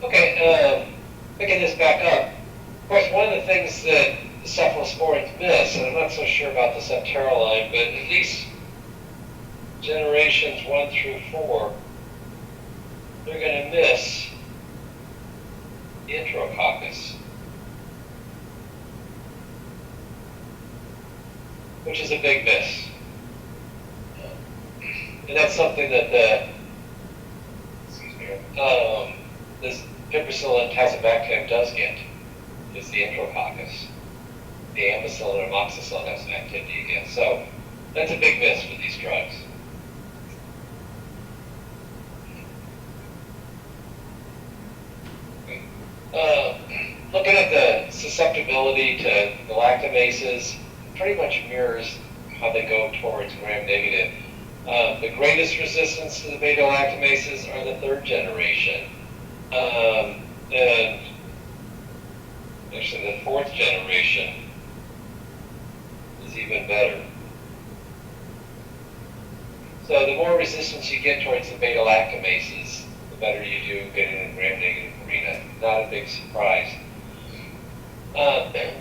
Okay, picking this back up. Of course, one of the things that the cephalosporins miss, and I'm not so sure about the septaroline, but at least generations 1 through 4, they're going to miss the enterococcus, which is a big miss. And that's something that this piperacillin tazobactam does get, is the enterococcus. The amoxicillin or amoxicillin has an activity again. So that's a big miss with these drugs. Looking at the susceptibility to the lactamases, pretty much mirrors how they go towards gram-negative. The greatest resistance to the beta-lactamases are the 3rd generation. And actually the 4th generation is even better. So the more resistance you get towards the beta-lactamases, the better you do getting in the gram-negative arena. Not a big surprise.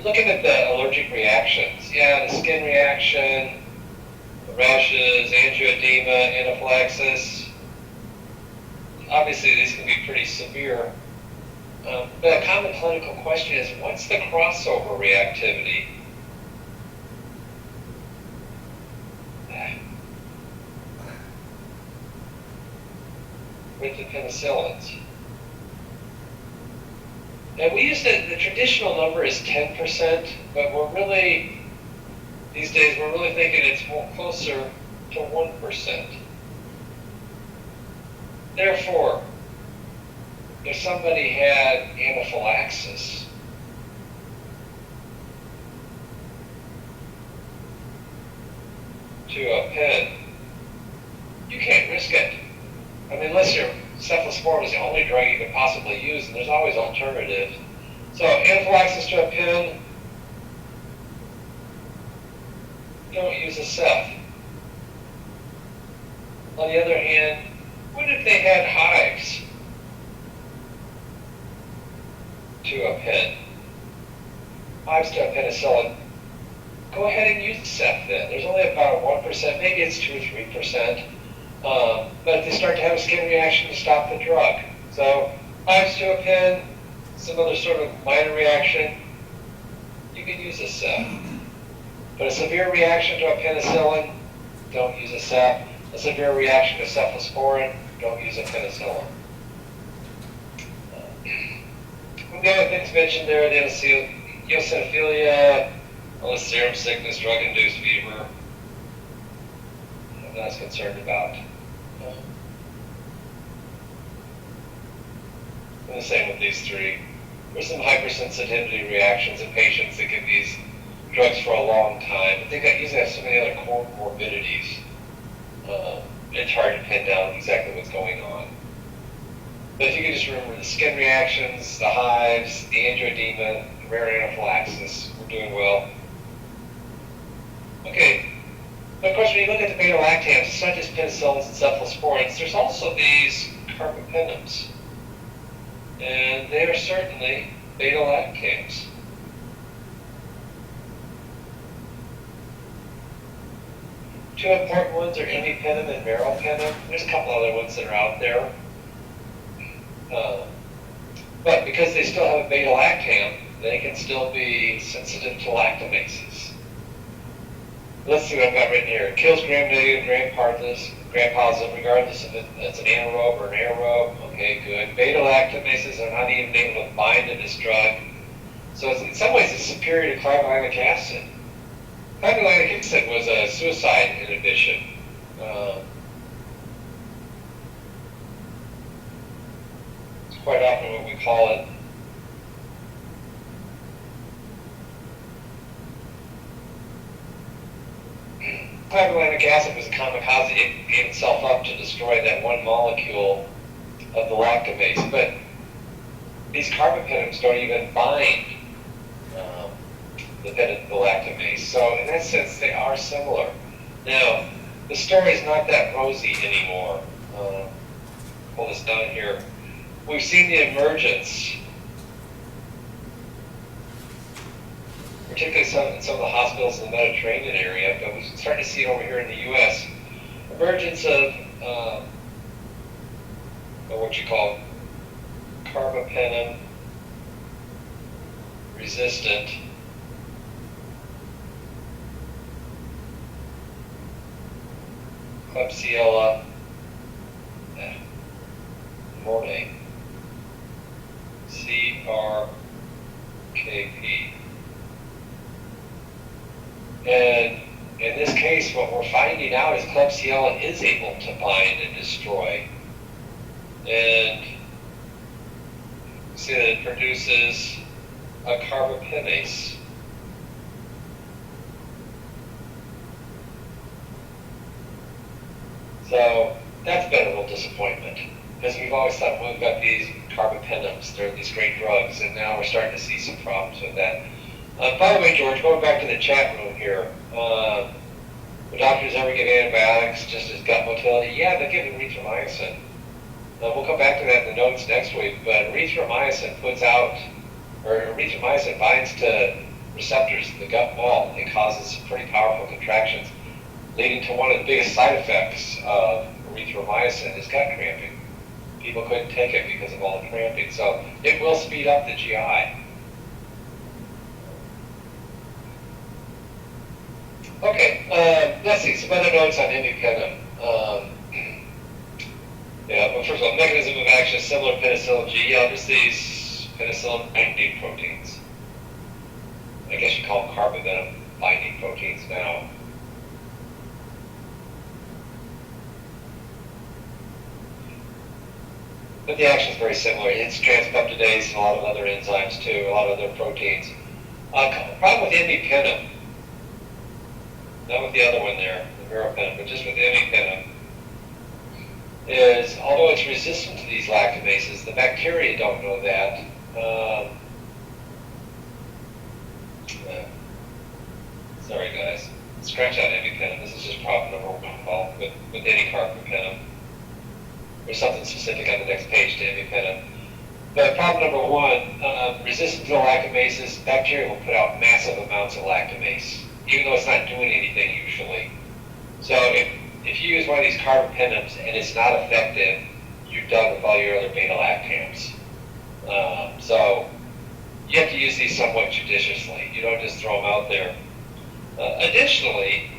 Looking at the allergic reactions, the skin reaction, the rashes, angioedema, anaphylaxis, obviously these can be pretty severe. But a common clinical question is, what's the crossover reactivity? With the penicillins. And we use the traditional number is 10%, but we're really, these days, we're really thinking it's more closer to 1%. Therefore, if somebody had anaphylaxis, to a pen, you can't risk it. I mean, unless your cephalosporin is the only drug you could possibly use, and there's always alternatives. So anaphylaxis to a pen, don't use a ceph. On the other hand, what if they had hives to a pen? Hives to a penicillin, go ahead and use the ceph then. There's only about 1%, maybe it's 2 or 3%. But if they start to have a skin reaction, to stop the drug. So hives to a pen, some other sort of minor reaction, you can use a ceph. But a severe reaction to a penicillin, don't use a ceph. A severe reaction to cephalosporin, don't use a penicillin. The other things mentioned there, the eosinophilia, all the serum sickness, drug-induced fever, I'm not as concerned about. And the same with these 3. There's some hypersensitivity reactions in patients that get these drugs for a long time, but they usually have so many other comorbidities. It's hard to pin down exactly what's going on. But if you can just remember the skin reactions, the hives, the angioedema, the rare anaphylaxis, we're doing well. Okay, but of course when you look at the beta-lactams, it's not just penicillins and cephalosporins, there's also these carbapenems. And they are certainly beta-lactams. Two important ones are imipenem and meropenem. There's a couple other ones that are out there. But because they still have a beta-lactam, they can still be sensitive to lactamases. Let's see what I've got written here. It kills gram-negative, gram-positive, regardless if it's an anaerobe or an aerobe. Okay, good. Beta-lactamases are not even able to bind to this drug. So in some ways it's superior to clavulanic acid. Clavulanic acid was a suicide inhibition. It's quite often what we call it. Clavulanic acid was a kamikaze. It gave itself up to destroy that one molecule of the lactamase. But these carbapenems don't even bind the lactamase. So in that sense, they are similar. Now, the story is not that rosy anymore. Pull this down here. we've seen the emergence, particularly some of the hospitals in the Mediterranean area, but we're starting to see it over here in the U.S., emergence of what you call carbapenem resistant Klebsiella pneumoniae, CRKP. And in this case, what we're finding out is Klebsiella is able to bind and destroy. And see that it produces a carbapenase. So that's been a real disappointment, because we've always thought, well, we've got these carbapenems, they're these great drugs, and now we're starting to see some problems with that. By the way, George, going back to the chat room here, the doctors ever give antibiotics just as gut motility? Yeah, they give erythromycin. We'll come back to that in the notes next week, but erythromycin erythromycin binds to receptors in the gut wall and causes pretty powerful contractions, leading to one of the biggest side effects of erythromycin is gut cramping. People couldn't take it because of all the cramping, so it will speed up the GI. Okay, let's see, some other notes on imipenem. Yeah, well, first of all, mechanism of action is similar to penicillin G. Yeah, just these penicillin binding proteins. I guess you call them carbapenem binding proteins now. But the action is very similar. It's transpeptidase and a lot of other enzymes too, a lot of other proteins. Problem with imipenem, not with the other one there, the meropenem, but just with imipenem, is although it's resistant to these lactamases, the bacteria don't know that. Sorry guys, scratch out imipenem. This is just problem number one with any carbapenem. There's something specific on the next page to imipenem. But problem number one, resistant to the lactamases, bacteria will put out massive amounts of lactamase, even though it's not doing anything usually. So if you use one of these carbapenems and it's not effective, you're done with all your other beta-lactams. So you have to use these somewhat judiciously. You don't just throw them out there. Additionally,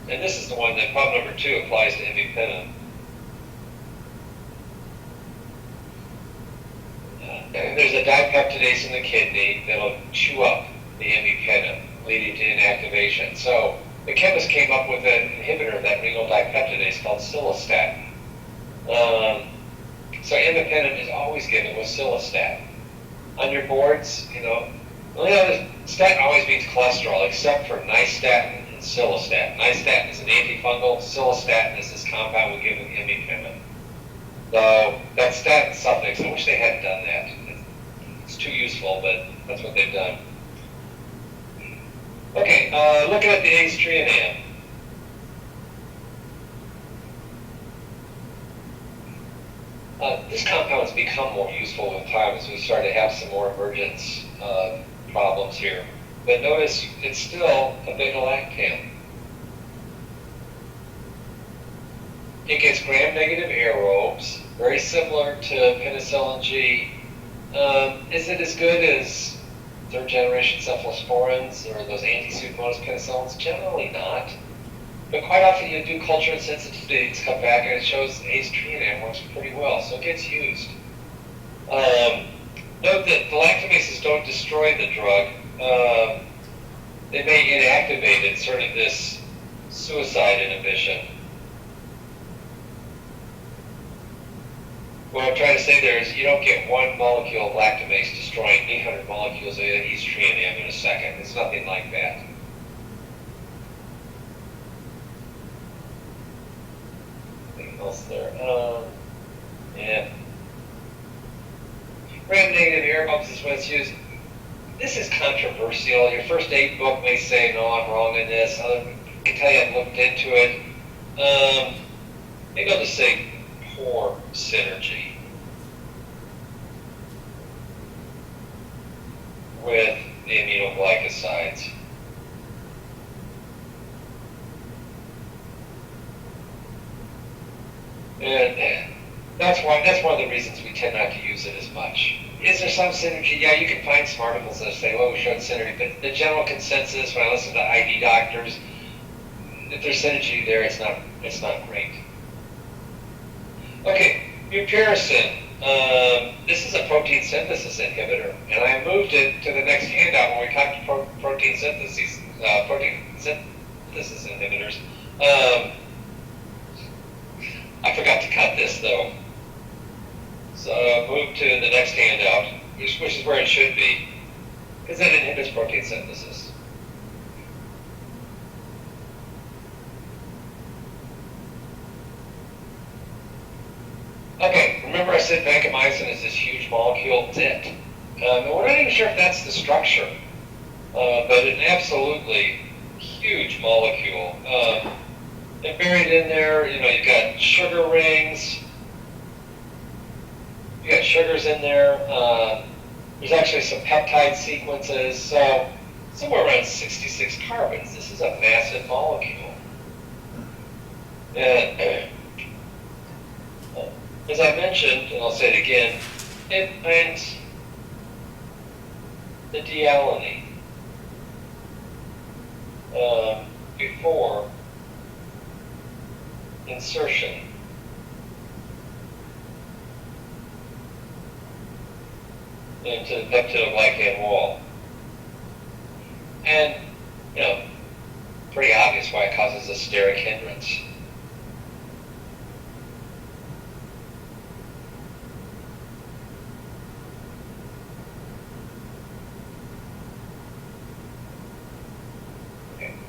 and this is the one that problem number 2 applies to imipenem, there's a dipeptidase in the kidney that'll chew up the imipenem, leading to inactivation. So the chemist came up with an inhibitor of that renal dipeptidase called psilocybin. So imipenem is always given with psilocybin. On your boards, the only other statin always means cholesterol, except for nystatin and psilocybin. Nystatin is an antifungal. Psilocybin is this compound we give with imipenem. So that statin suffix, I wish they hadn't done that. It's too useful, but that's what they've done. Okay, looking at the ACE3 this compound has become more useful with time as we start to have some more emergence problems here. But notice it's still a beta-lactam. It gets gram-negative aerobes, very similar to penicillin G. Is it as good as third-generation cephalosporins or those anti-Pseudomonas penicillins? Generally not. But quite often you do culture and sensitivities come back and it shows ACE3 works pretty well, so it gets used. Note that the lactamases don't destroy the drug. They may inactivate it, sort of this suicide inhibition. What I'm trying to say there is you don't get one molecule of lactamase destroying 800 molecules of ACE3 in a second. It's nothing like that. Anything else there? Yeah. Gram-negative aerobes is what's used. This is controversial. Your first aid book may say, no, I'm wrong in this. I can tell you I've looked into it. Maybe I'll just say poor synergy. with the aminoglycosides. And that's one of the reasons we tend not to use it as much. Is there some synergy? Yeah, you can find some articles that say, well, we showed synergy, but the general consensus when I listen to ID doctors, if there's synergy there, it's not great. Okay, mupirocin. This is a protein synthesis inhibitor, and I moved it to the next handout when we talked protein synthesis inhibitors. I forgot to cut this though. So move to the next handout, which is where it should be, because it inhibits protein synthesis. Okay, remember I said vancomycin is this huge molecule? It's it. And we're not even sure if that's the structure, but an absolutely huge molecule. And buried in there, you've got sugar rings. You got sugars in there. There's actually some peptide sequences. So somewhere around 66 carbons. This is a massive molecule. And as I mentioned, and I'll say it again, it binds the D-alanine before insertion into the peptidoglycan wall. And, pretty obvious why it causes a steric hindrance.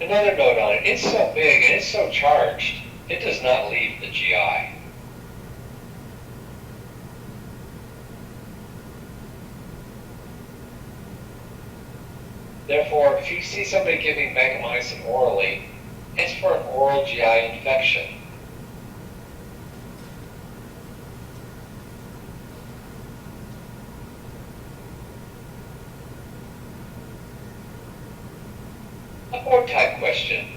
Another note on it, it's so big and it's so charged, it does not leave the GI. Therefore, if you see somebody giving vancomycin orally, it's for an oral GI infection. A board type question.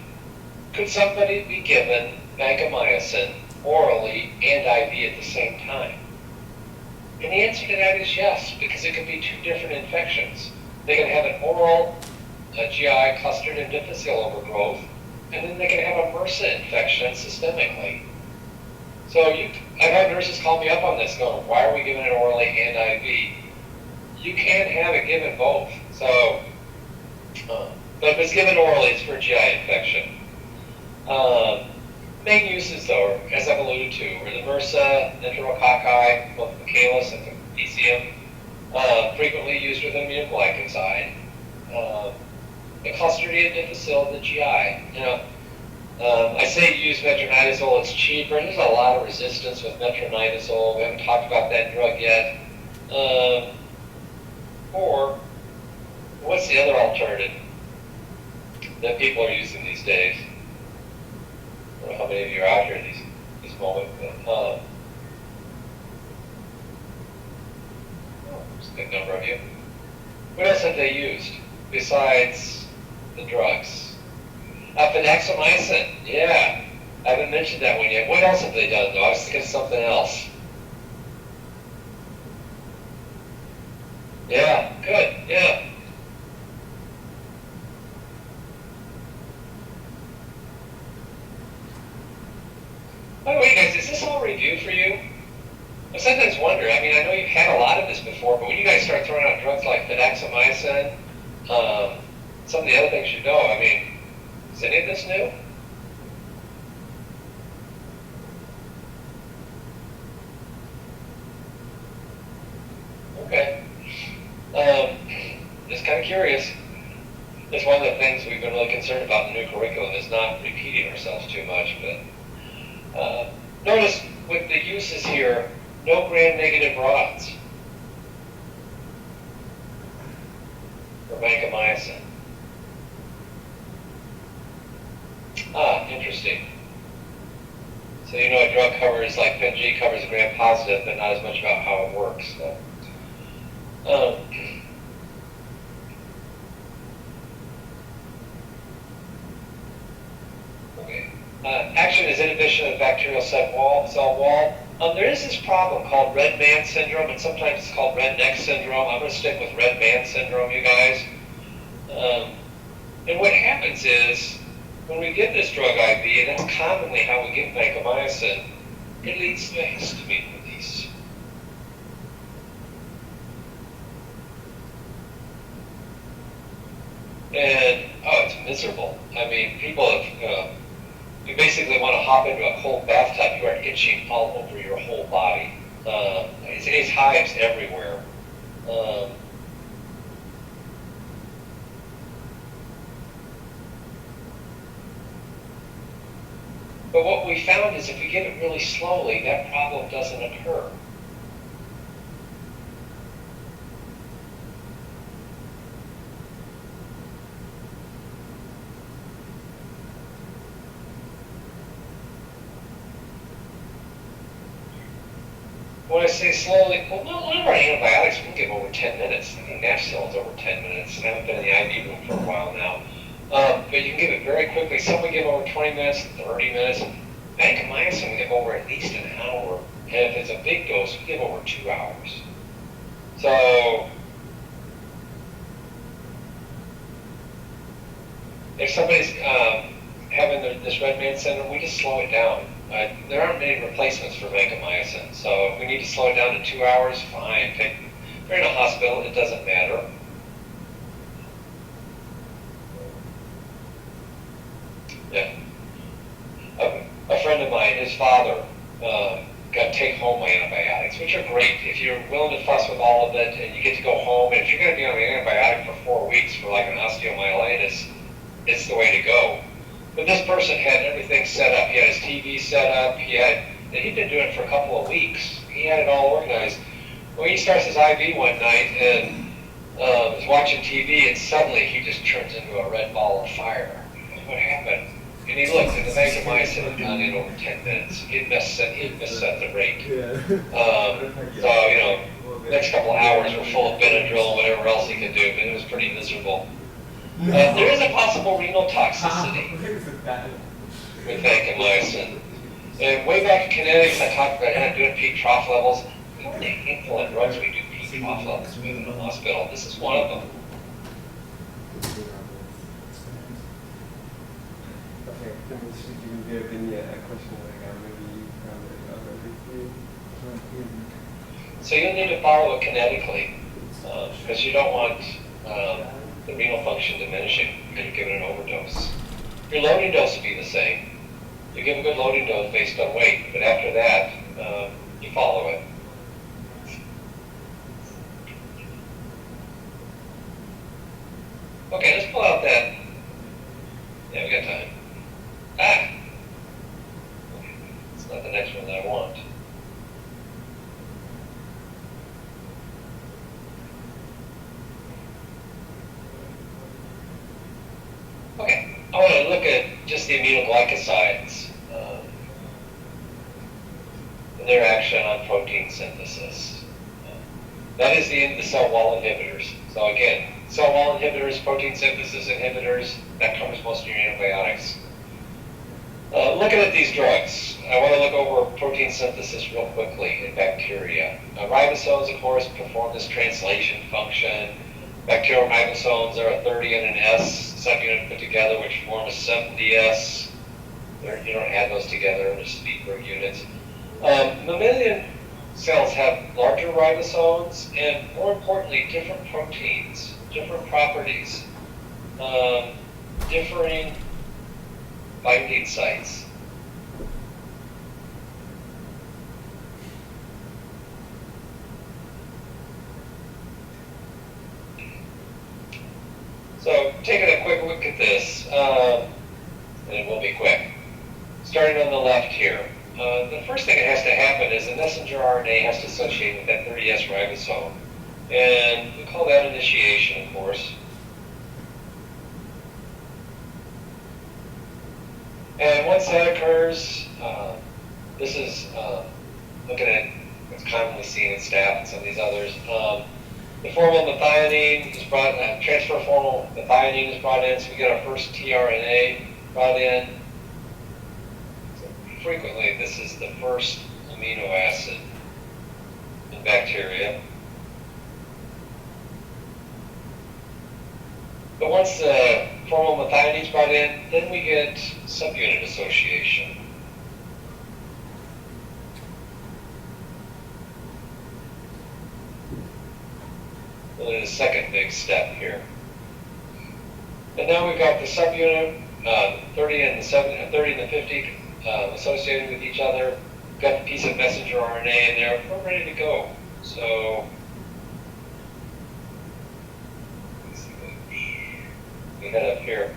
Could somebody be given vancomycin orally and IV at the same time? And the answer to that is yes, because it could be two different infections. They can have an oral GI clustered and difficile overgrowth, and then they can have a MRSA infection systemically. So I've had nurses call me up on this going, why are we giving it orally and IV? You can't have it given both. So, but if it's given orally, it's for GI infection. Main uses, though, as I've alluded to, are the MRSA, enterococci, both Michaelis and PCM, frequently used with an aminoglycoside. The Clostridium difficile in the GI. I say use metronidazole, it's cheaper. There's a lot of resistance with metronidazole. We haven't talked about that drug yet. Or, what's the other alternative that people are using these days? I don't know how many of you are out here at this moment, but there's a good number of you. What else have they used besides the drugs? Fidaxomicin, yeah. I haven't mentioned that one yet. What else have they done, though? I was thinking of something else. Yeah, good, yeah. By the way, guys, is this all review for you? I sometimes wonder, I know you've had a lot of this before, but when you guys start throwing out drugs like fidaxomicin, some of the other things you know, is any of this new? Okay. Just kind of curious. That's one of the things we've been really concerned about in the new curriculum is not repeating ourselves too much, but notice with the uses here, no gram-negative rods for vancomycin. Interesting. So a drug covers, like PenG covers gram-positive, but not as much about how it works. So. action is inhibition of the bacterial cell wall. There is this problem called red man syndrome, and sometimes it's called red neck syndrome. I'm going to stick with red man syndrome, you guys. And what happens is, when we give this drug IV, and that's commonly how we give vancomycin, it leads to a histamine release. And, oh, it's miserable. I mean, people have, you basically want to hop into a cold bathtub, you are itching all over your whole body. It's hives everywhere. But what we found is if we give it really slowly, that problem doesn't occur. When I say slowly, well, no, one of our antibiotics we can give over 10 minutes. I think Nafcill's over 10 minutes. I haven't been in the IV room for a while now. But you can give it very quickly. Some we give over 20 minutes, 30 minutes. Vancomycin we give over at least an hour. And if it's a big dose, we give over 2 hours. So, if somebody's having this red man syndrome, we just slow it down. There aren't many replacements for vancomycin. So if we need to slow it down to 2 hours, fine. If you're in a hospital, it doesn't matter. Yeah. A friend of mine, his father, got take-home antibiotics, which are great. If you're willing to fuss with all of it and you get to go home, and if you're going to be on an antibiotic for 4 weeks for like an osteomyelitis, it's the way to go. But this person had everything set up. He had his TV set up. And he'd been doing it for a couple of weeks. He had it all organized. Well, he starts his IV one night and was watching TV, and suddenly he just turns into a red ball of fire. What happened? And he looked, and the vancomycin had gone in over 10 minutes. He'd misset the rate. So, next couple of hours were full of Benadryl and whatever else he could do, but it was pretty miserable. There is a possible renal toxicity with vancomycin. And way back in kinetics, I talked about doing peak trough levels. We only a handful of drugs we do peak trough levels with in the hospital. This is one of them. Okay, can you give me a question like maybe you found it already? So you'll need to follow it kinetically because you don't want the renal function diminishing because you're giving an overdose. Your loading dose will be the same. You give a good loading dose based on weight, but after that, you follow it. Okay, let's pull out that. Yeah, we got time. It's not the next one that I want. Okay, I want to look at just the aminoglycosides and their action on protein synthesis. That is the cell wall inhibitors. So again, cell wall inhibitors, protein synthesis inhibitors, that covers most of your antibiotics. Looking at these drugs, I want to look over protein synthesis real quickly in bacteria. Ribosomes, of course, perform this translation function. Bacterial ribosomes are a 30 and an S subunit put together, which form a 70S. You don't add those together, they're speedbird units. Mammalian cells have larger ribosomes and, more importantly, different proteins, different properties, differing binding sites. So, taking a quick look at this, and it will be quick. Starting on the left here, the first thing that has to happen is the messenger RNA has to associate with that 30S ribosome. And we call that initiation, of course. And once that occurs, this is looking at what's commonly seen in staph and some of these others. The formal methionine is brought, transfer formal methionine is brought in, so we get our first tRNA brought in. frequently this is the first amino acid in bacteria. But once the formylmethionine is brought in, then we get subunit association. Really the second big step here. And now we've got the subunit, 30 and the 50 associated with each other. We've got the piece of messenger RNA in there. We're ready to go. So we head up here.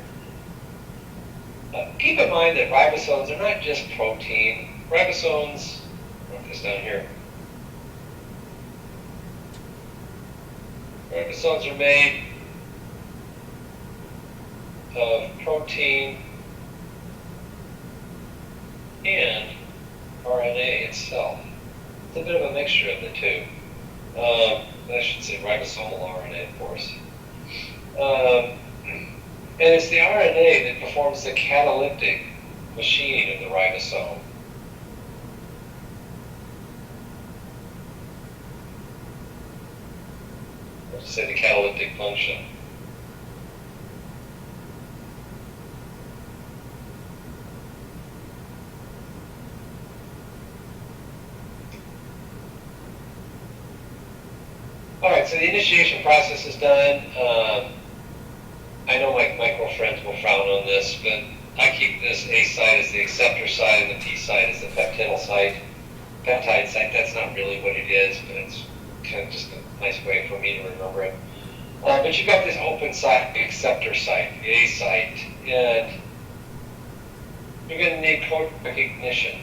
Keep in mind that ribosomes are not just protein. Ribosomes, I'll put this down here. Ribosomes are made of protein and RNA itself. It's a bit of a mixture of the two. I should say ribosomal RNA, of course. And it's the RNA that performs the catalytic machining of the ribosome. Let's say the catalytic function. All right, so the initiation process is done. I know my girlfriends will frown on this, but I keep this A site as the acceptor site and the P site as the peptidyl site. Peptide site, that's not really what it is, but it's kind of just a nice way for me to remember it. But you've got this open site, the acceptor site, the A site, and you're going to need code recognition.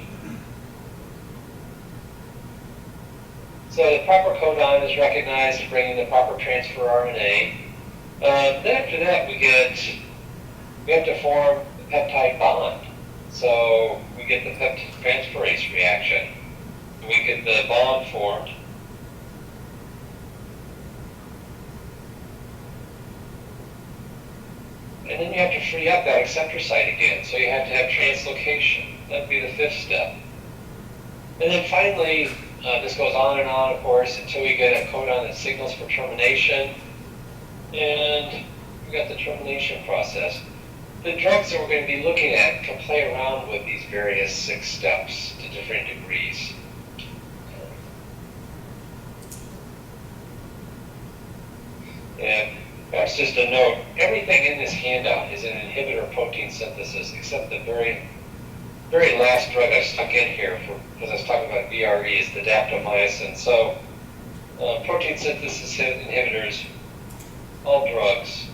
So the proper codon is recognized to bring in the proper transfer RNA. Then after that, we have to form the peptide bond. So we get the peptide transferase reaction. We get the bond formed. And then you have to free up that acceptor site again. So you have to have translocation. That would be the fifth step. And then finally, this goes on, of course, until we get a codon that signals for termination. And we've got the termination process. The drugs that we're going to be looking at can play around with these various 6 steps to different degrees. And perhaps just a note, everything in this handout is an inhibitor protein synthesis, except the very last drug I stuck in here, because I was talking about VRE, is the daptomycin. So protein synthesis inhibitors, all drugs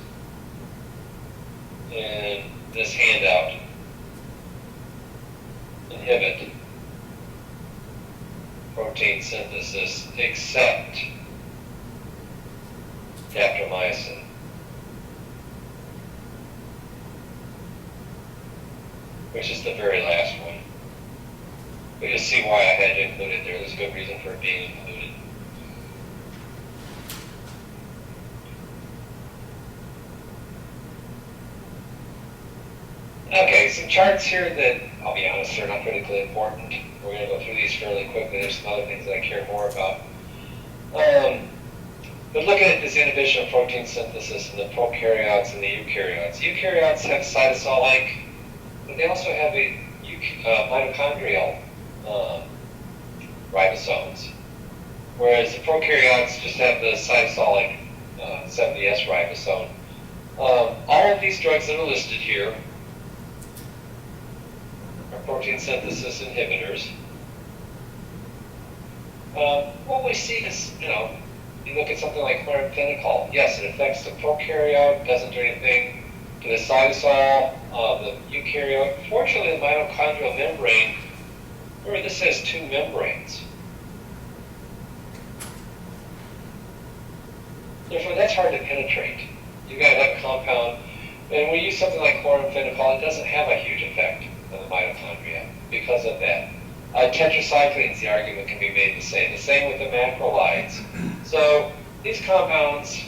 in this handout inhibit protein synthesis except daptomycin. Which is the very last one. But you'll see why I had to include it there. There's a good reason for it being included. Okay, some charts here that, I'll be honest, are not critically important. We're going to go through these fairly quickly. There's some other things that I care more about. But looking at this inhibition of protein synthesis in the prokaryotes and the eukaryotes. Eukaryotes have cytosolic, but they also have a mitochondrial ribosomes, whereas the prokaryotes just have the cytosolic 70S ribosome. All of these drugs that are listed here are protein synthesis inhibitors. What we see is, you look at something like chloramphenicol. Yes, it affects the prokaryote, doesn't do anything to the cytosol of the eukaryote. Fortunately, the mitochondrial membrane, remember this has 2 membranes. Therefore, that's hard to penetrate. You've got to have a compound. And when we use something like chloramphenicol, it doesn't have a huge effect on the mitochondria because of that. Tetracyclines, the argument can be made the same. The same with the macrolides. So these compounds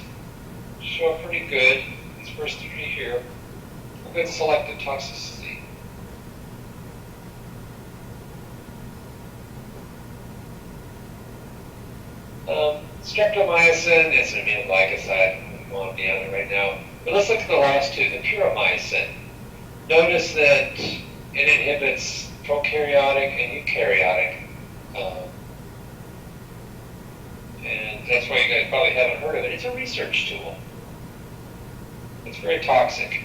show pretty good, these first 3 here, a good selective toxicity. Streptomycin is an aminoglycoside. I don't want to be on it right now. But let's look at the last two, the puromycin. Notice that it inhibits prokaryotic and eukaryotic. And that's why you guys probably haven't heard of it. It's a research tool. It's very toxic.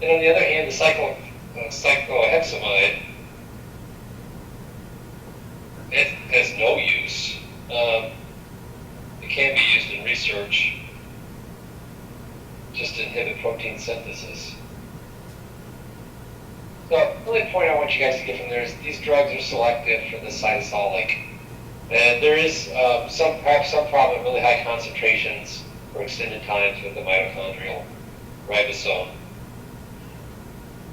And on the other hand, the cyclohexamide, it has no use. It can be used in research just to inhibit protein synthesis. So the only point I want you guys to get from there is these drugs are selective for the cytosolic. And there is perhaps some problem at really high concentrations for extended times with the mitochondrial ribosome.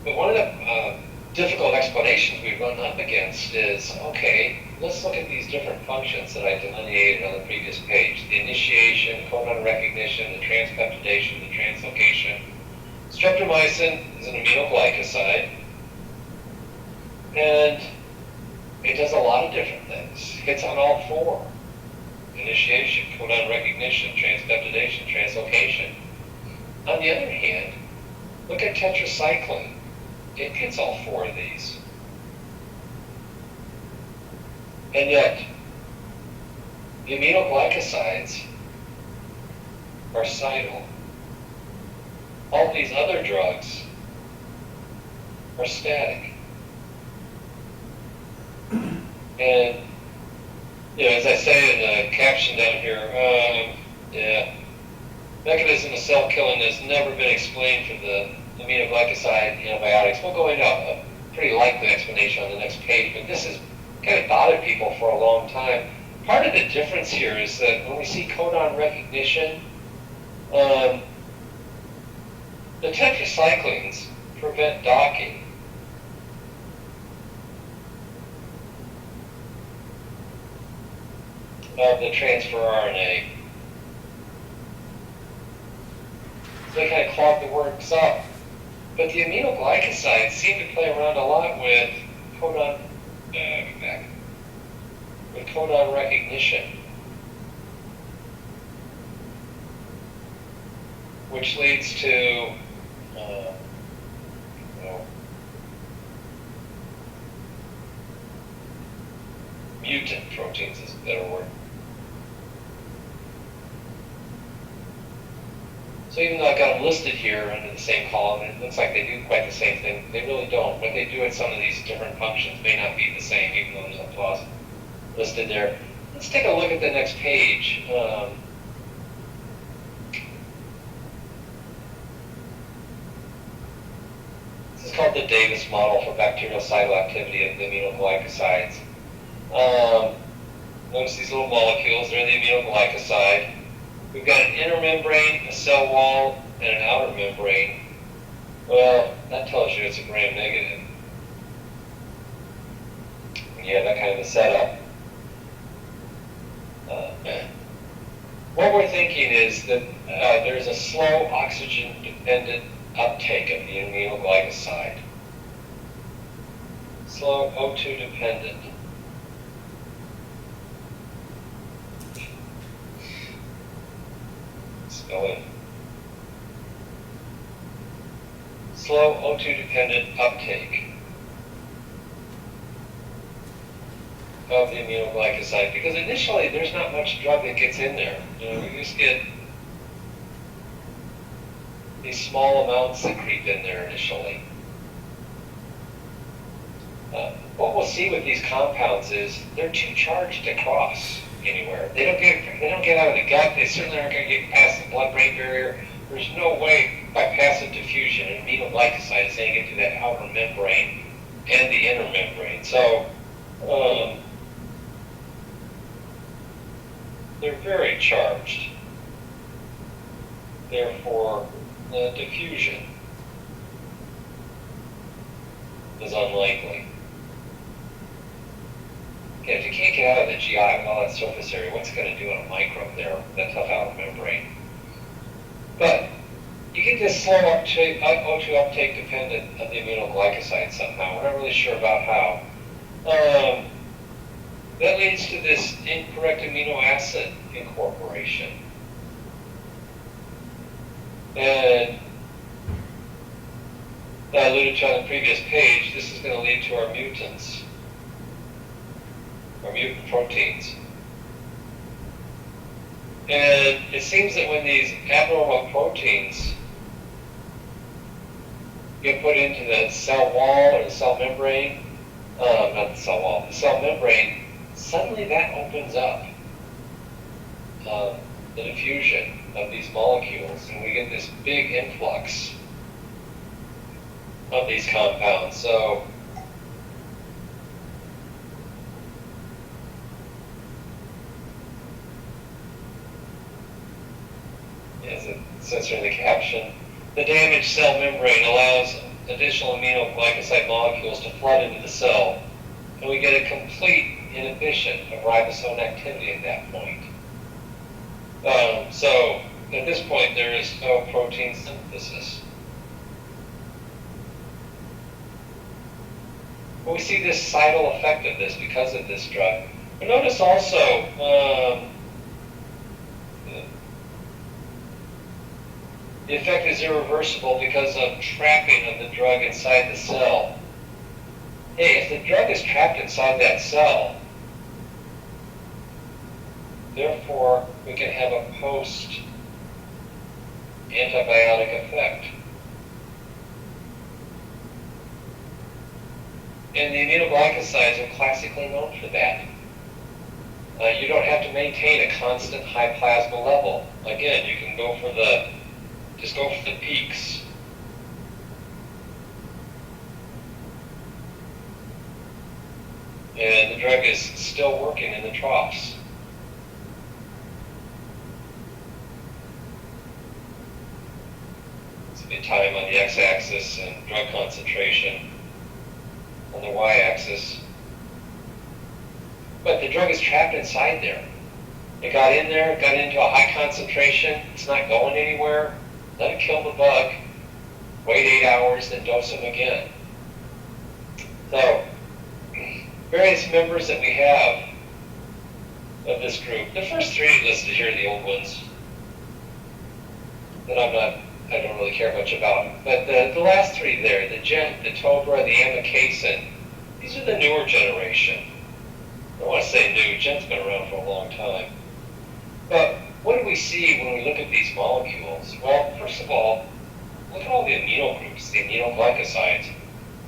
But one of the difficult explanations we run up against is, okay, let's look at these different functions that I delineated on the previous page. The initiation, codon recognition, the transpeptidation, the translocation. Streptomycin is an aminoglycoside, and it does a lot of different things. Hits on all four. Initiation, codon recognition, transpeptidation, translocation. On the other hand, look at tetracycline. It hits all four of these. And yet, the aminoglycosides are cytal. All these other drugs are static. And, as I say in the caption down here, mechanism of cell killing has never been explained for the aminoglycoside antibiotics. We'll go into a pretty likely explanation on the next page, but this has kind of bothered people for a long time. Part of the difference here is that when we see codon recognition, the tetracyclines prevent docking. Of the transfer RNA. So they kind of clog the works up. But the aminoglycosides seem to play around a lot with codon, with codon recognition, which leads to mutant proteins is a better word. So even though I've got them listed here under the same column, it looks like they do quite the same thing. They really don't. What they do at some of these different functions may not be the same, even though there's a clause listed there. Let's take a look at the next page. This is called the Davis model for bactericidal activity of the aminoglycosides. Notice these little molecules, they're the aminoglycoside. We've got an inner membrane, a cell wall, and an outer membrane. Well, that tells you it's a gram-negative. When you have that kind of a setup. What we're thinking is that there's a slow oxygen-dependent uptake of the aminoglycoside. Slow O2-dependent. Spelling. Slow O2-dependent uptake of the aminoglycoside, because initially there's not much drug that gets in there. We just get these small amounts that creep in there initially. What we'll see with these compounds is they're too charged to cross anywhere. They don't get out of the gut. They certainly aren't going to get past the blood-brain barrier. There's no way by passive diffusion an aminoglycoside is going to get to that outer membrane and the inner membrane. So they're very charged. Therefore, the diffusion is unlikely. If you can't get out of the GI with all that surface area, what's it going to do in a microbe there, that tough outer membrane? But you get this slow uptake, O2 uptake dependent of the aminoglycoside somehow. We're not really sure about how. That leads to this incorrect amino acid incorporation. And I alluded to on the previous page, this is going to lead to our mutants, or mutant proteins. And it seems that when these abnormal proteins get put into the cell wall or the cell membrane, not the cell wall, the cell membrane, suddenly that opens up the diffusion of these molecules, and we get this big influx of these compounds. So as it says in the caption, the damaged cell membrane allows additional aminoglycoside molecules to flood into the cell, and we get a complete inhibition of ribosome activity at that point. So at this point, there is no protein synthesis. But we see this sidal effect of this because of this drug. But notice also the effect is irreversible because of trapping of the drug inside the cell. Hey, if the drug is trapped inside that cell, therefore we can have a post-antibiotic effect. And the aminoglycosides are classically known for that. You don't have to maintain a constant high plasma level. Again, you can go for the peaks. And the drug is still working in the troughs. So the time on the x-axis and drug concentration on the y-axis. But the drug is trapped inside there. It got in there, got into a high concentration, it's not going anywhere. Let it kill the bug, wait 8 hours, then dose them again. So, various members that we have of this group, the first three listed here are the old ones that I don't really care much about. But the last three there, the gent, the tobra, the amikacin, these are the newer generation. I don't want to say new, gent's been around for a long time. But what do we see when we look at these molecules? Well, first of all, look at all the amino groups, the aminoglycosides.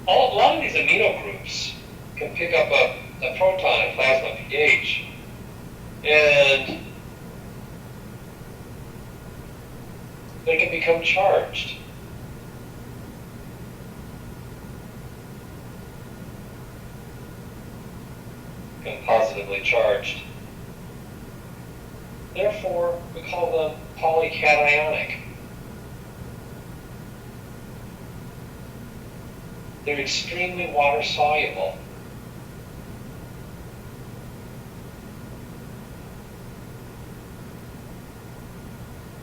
A lot of these amino groups can pick up a proton at plasma pH, and they can become charged. Become positively charged. Therefore, we call them polycationic. They're extremely water soluble.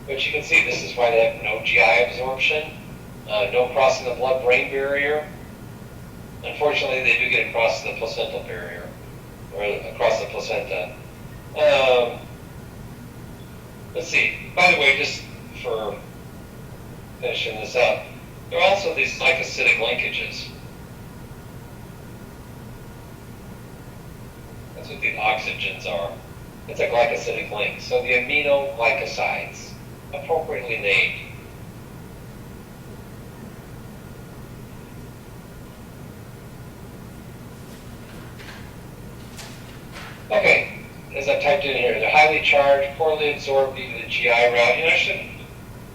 But you can see this is why they have no GI absorption, no crossing the blood-brain barrier. Unfortunately, they do get across the placental barrier, or across the placenta. Let's see. By the way, just for finishing this up, there are also these glycosidic linkages. That's what the oxygens are. It's a glycosidic link. So the aminoglycosides, appropriately named. Okay, as I've typed in here, they're highly charged, poorly absorbed via the GI route. You know, I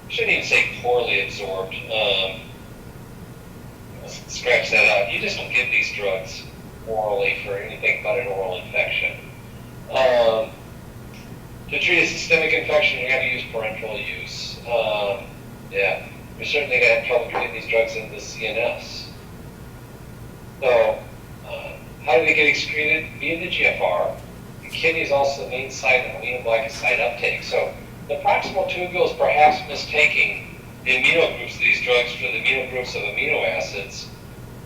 shouldn't even say poorly absorbed. Scratch that out. You just don't give these drugs orally for anything but an oral infection. To treat a systemic infection, you have to use parenteral use. Yeah, you're certainly going to have trouble getting these drugs into the CNS. So, how do they get excreted? Via the GFR. The kidney is also the main site of aminoglycoside uptake. So, the proximal tubule is perhaps mistaking the amino groups of these drugs for the amino groups of amino acids,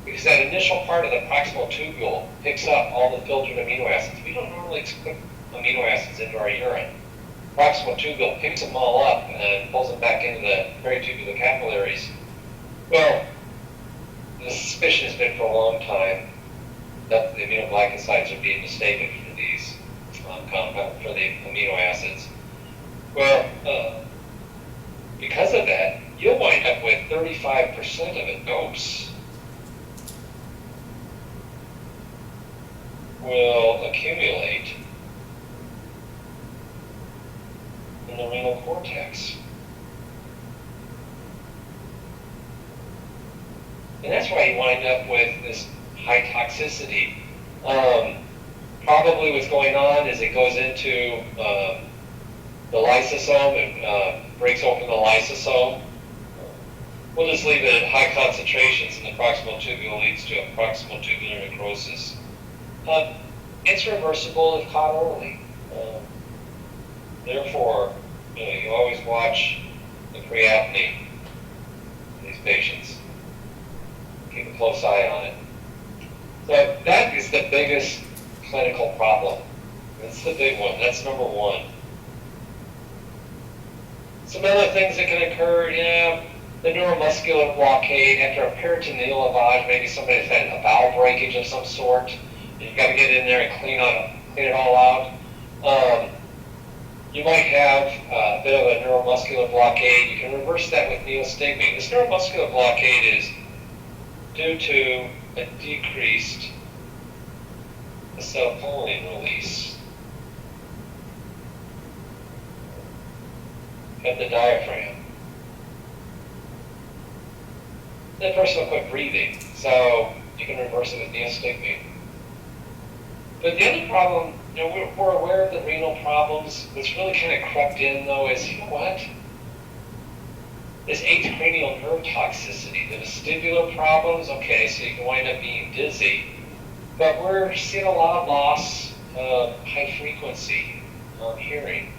because that initial part of the proximal tubule picks up all the filtered amino acids. We don't normally put amino acids into our urine. Proximal tubule picks them all up and pulls them back into the peritubular capillaries. Well, the suspicion has been for a long time that the aminoglycosides are being mistaken for these compounds, for the amino acids. Well, because of that, you'll wind up with 35% of a dose will accumulate in the renal cortex. And that's why you wind up with this high toxicity. Probably what's going on is it goes into the lysosome and breaks open the lysosome. We'll just leave it at high concentrations in the proximal tubule, leads to a proximal tubular necrosis. It's reversible if caught early. Therefore, you always watch the creatinine in these patients. Keep a close eye on it. So that is the biggest clinical problem. That's the big one. That's number one. Some other things that can occur, the neuromuscular blockade after a peritoneal lavage. Maybe somebody's had a bowel breakage of some sort. You've got to get in there and clean it all out. You might have a bit of a neuromuscular blockade. You can reverse that with neostigmine. This neuromuscular blockade is due to a decreased acetylcholine release at the diaphragm. The person will quit breathing, so you can reverse it with neostigmine. But the other problem, we're aware of the renal problems. What's really kind of crept in, though, is, this intracranial nerve toxicity, the vestibular problems, okay, so you can wind up being dizzy. But we're seeing a lot of loss of high frequency hearing.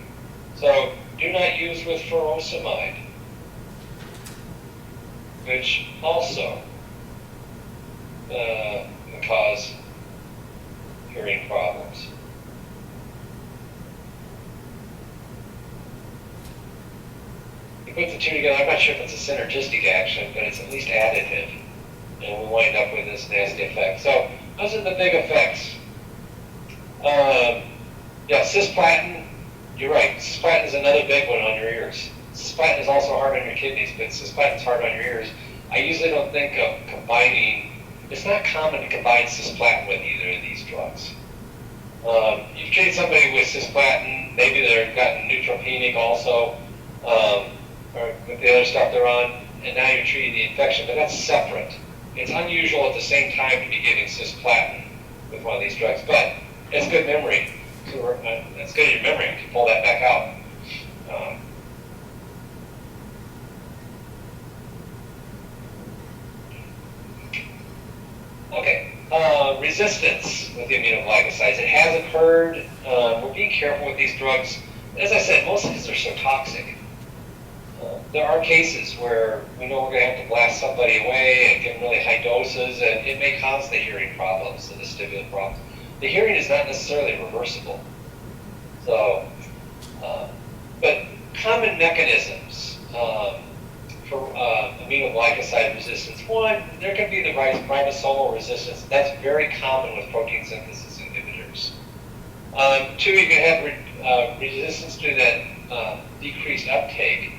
So do not use with furosemide, which also can cause hearing problems. You put the two together, I'm not sure if it's a synergistic action, but it's at least additive. And we wind up with this nasty effect. So those are the big effects. Cisplatin, you're right. Cisplatin is another big one on your ears. Cisplatin is also hard on your kidneys, but cisplatin is hard on your ears. I usually don't think of combining. It's not common to combine cisplatin with either of these drugs. You treat somebody with cisplatin, maybe they've gotten neutropenic also, or with the other stuff they're on, and now you're treating the infection, but that's separate. It's unusual at the same time to be giving cisplatin with one of these drugs, but it's good memory. It's good in your memory if you pull that back out. Resistance with the aminoglycosides. It has occurred. We're being careful with these drugs. As I said, mostly because they're so toxic. There are cases where we know we're going to have to blast somebody away and give them really high doses, and it may cause the hearing problems, the vestibular problems. The hearing is not necessarily reversible. So, but common mechanisms for aminoglycoside resistance. One, there can be the ribosomal resistance. That's very common with protein synthesis inhibitors. Two, you can have resistance to that decreased uptake.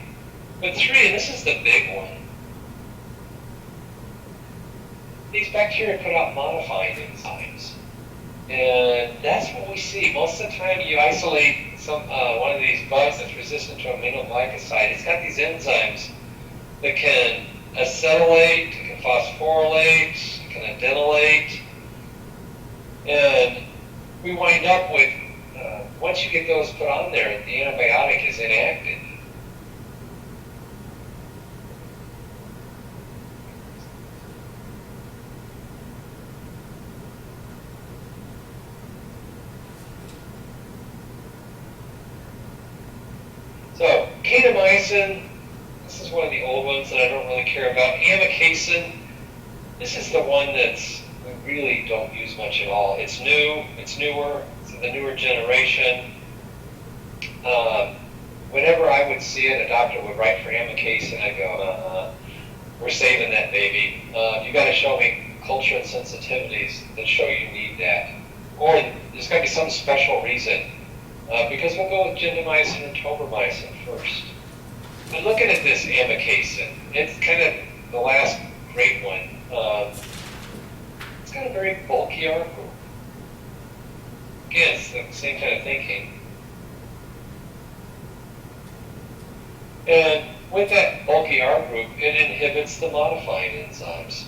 But three, and this is the big one, these bacteria put out modifying enzymes. And that's what we see. Most of the time you isolate one of these bugs that's resistant to aminoglycoside, it's got these enzymes that can acetylate, it can phosphorylate, it can adenylate, and we wind up with, once you get those put on there, the antibiotic is inactive. So, kanamycin, this is one of the old ones that I don't really care about. Amikacin, This is the one that's we really don't use much at all. It's new, it's newer, it's the newer generation. Whenever I would see it, a doctor would write for amikase, and I'd go, we're saving that baby. You got to show me culture and sensitivities that show you need that. Or there's got to be some special reason. Because we'll go with gentamicin and tobramycin first. But looking at this amikacin, it's kind of the last great one. It's got a very bulky R group. Again, it's the same kind of thinking. And with that bulky R group, it inhibits the modifying enzymes.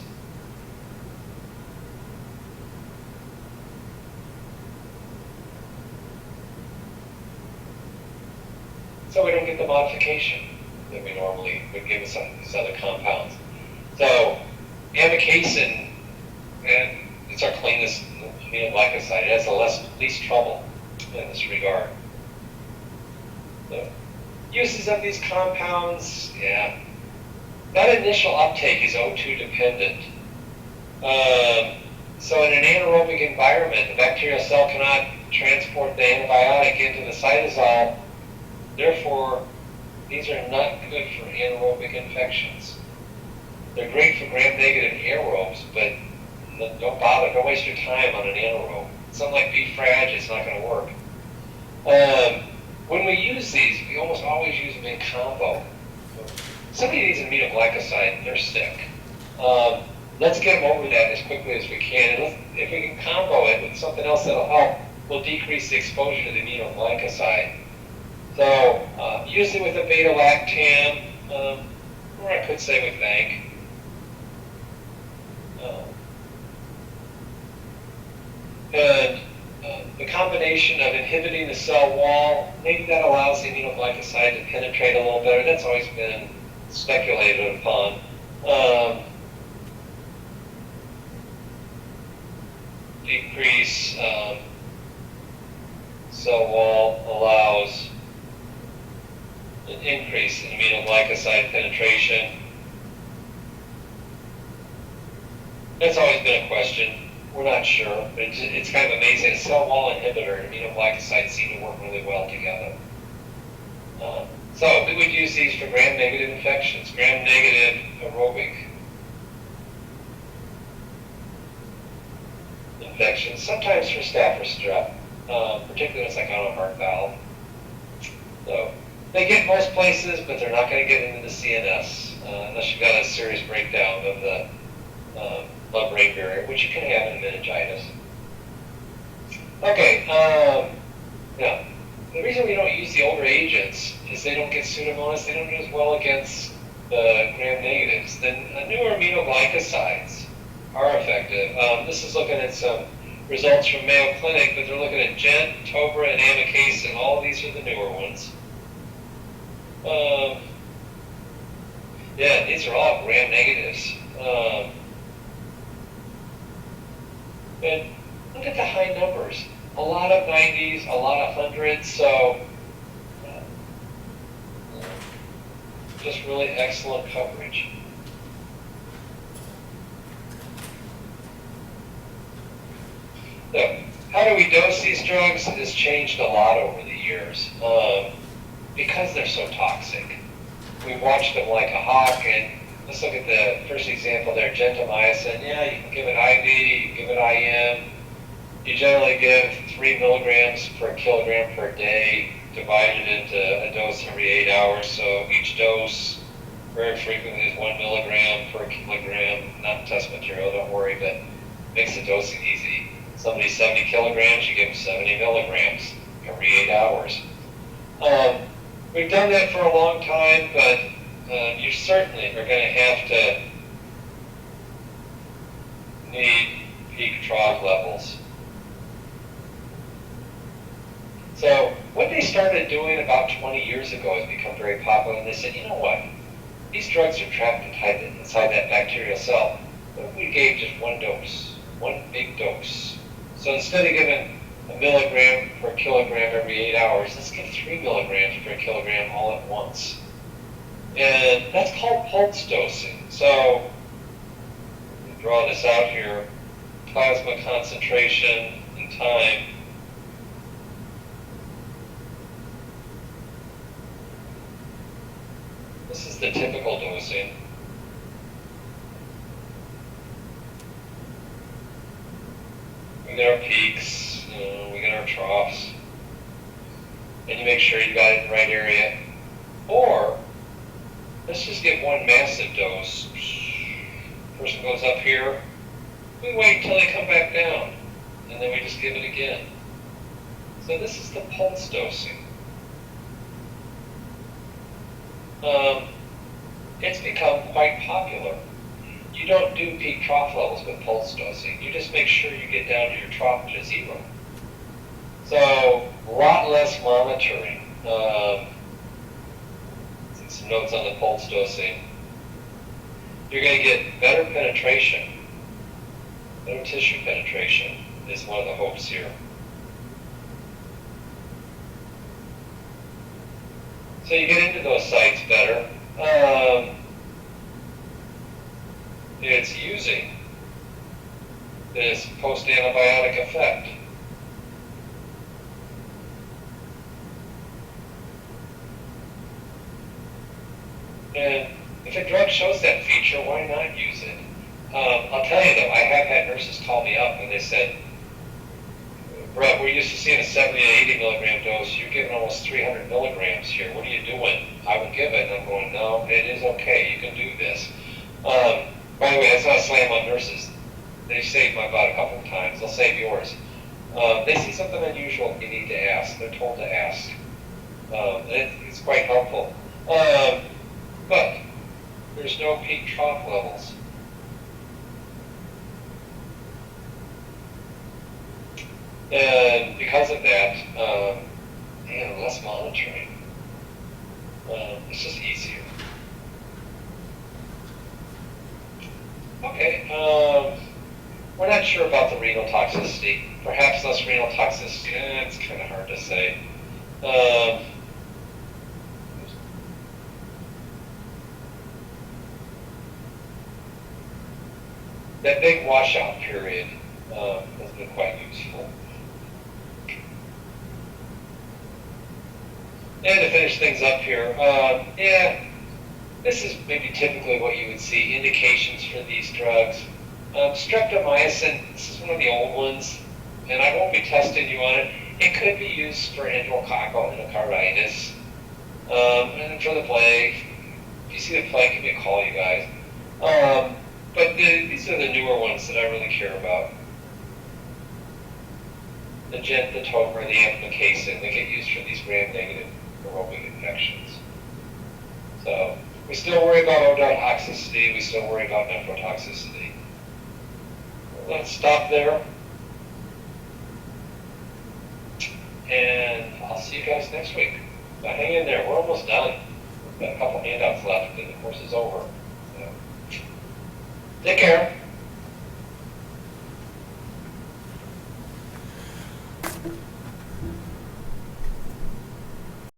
So we don't get the modification that we normally would give us on these other compounds. So amikacin, and it's our cleanest aminoglycoside. It has the least trouble in this regard. The uses of these compounds, yeah. That initial uptake is O2 dependent. So in an anaerobic environment, the bacterial cell cannot transport the antibiotic into the cytosol. Therefore, these are not good for anaerobic infections. They're great for gram-negative aerobes, but don't bother. Don't waste your time on an anaerobe. Something like B-frag, it's not going to work. When we use these, we almost always use them in combo. Somebody needs an aminoglycoside, they're sick. Let's get them over that as quickly as we can. And if we can combo it with something else that'll help, we'll decrease the exposure to the aminoglycoside. So, usually with a beta-lactam, or I could say with VANC. And the combination of inhibiting the cell wall, maybe that allows the aminoglycoside to penetrate a little better. That's always been speculated upon. Decrease cell wall allows an increase in aminoglycoside penetration. That's always been a question. We're not sure, but it's kind of amazing. A cell wall inhibitor and aminoglycosides seem to work really well together. So we would use these for gram-negative infections, gram-negative aerobic infections, sometimes for staph or strep, particularly when it's like on a heart valve. So they get most places, but they're not going to get into the CNS unless you've got a serious breakdown of the blood-brain barrier, which you can have in meningitis. Okay, now, the reason we don't use the older agents is they don't get Pseudomonas, they don't do as well against the gram-negatives. The newer aminoglycosides are effective. This is looking at some results from Mayo Clinic, but they're looking at Gent, Tobra, and amikacin. All of these are the newer ones. Yeah, these are all gram-negatives. And look at the high numbers. A lot of 90s, a lot of 100s, so just really excellent coverage. So, how do we dose these drugs? It has changed a lot over the years because they're so toxic. We watched them like a hawk, and let's look at the first example there, gentamicin. Yeah, you can give it IV, you can give it IM. You generally give 3 milligrams per kilogram per day, divided into a dose every 8 hours. So each dose, very frequently, is 1 milligram per kilogram. Not test material, don't worry, but makes the dosing easy. Somebody's 70 kilograms, you give them 70 milligrams every 8 hours. We've done that for a long time, but you certainly are going to have to need peak trough levels. So what they started doing about 20 years ago has become very popular, and they said, you know what? These drugs are trapped inside that bacterial cell. What if we gave just one dose, one big dose? So instead of giving a milligram per kilogram every 8 hours, let's give 3 milligrams per kilogram all at once. And that's called pulse dosing. So draw this out here, plasma concentration and time. This is the typical dosing. We get our peaks, we get our troughs, and you make sure you got it in the right area. Or, let's just get one massive dose. Person goes up here, we wait until they come back down, and then we just give it again. So this is the pulse dosing. It's become quite popular. You don't do peak trough levels with pulse dosing. You just make sure you get down to your trough to 0. So a lot less monitoring. Some notes on the pulse dosing. You're going to get better penetration. Better tissue penetration is one of the hopes here. So you get into those sites better. It's using this post-antibiotic effect. And if a drug shows that feature, why not use it? I'll tell you though, I have had nurses call me up and they said, Brett, we're used to seeing a 70 to 80 milligram dose. You're giving almost 300 milligrams here. What are you doing? I would give it. And I'm going, no, it is okay. You can do this. By the way, that's not a slam on nurses. They saved my butt a couple of times. They'll save yours. They see something unusual, you need to ask. They're told to ask. It's quite helpful. But there's no peak trough levels. And because of that, less monitoring. It's just easier. Okay, we're not sure about the renal toxicity. Perhaps less renal toxicity. It's kind of hard to say. That big washout period has been quite useful. And to finish things up here, this is maybe typically what you would see, indications for these drugs. Streptomycin, this is one of the old ones, and I won't be testing you on it. It could be used for enterococcal endocarditis, and for the plague. If you see the plague, give me a call, you guys. But these are the newer ones that I really care about. The genthatomer, the amikacin, they get used for these gram-negative aerobic infections. So we still worry about ototoxicity, we still worry about nephrotoxicity. Let's stop there. And I'll see you guys next week. Now hang in there, we're almost done. We've got a couple handouts left and the course is over. So, take care.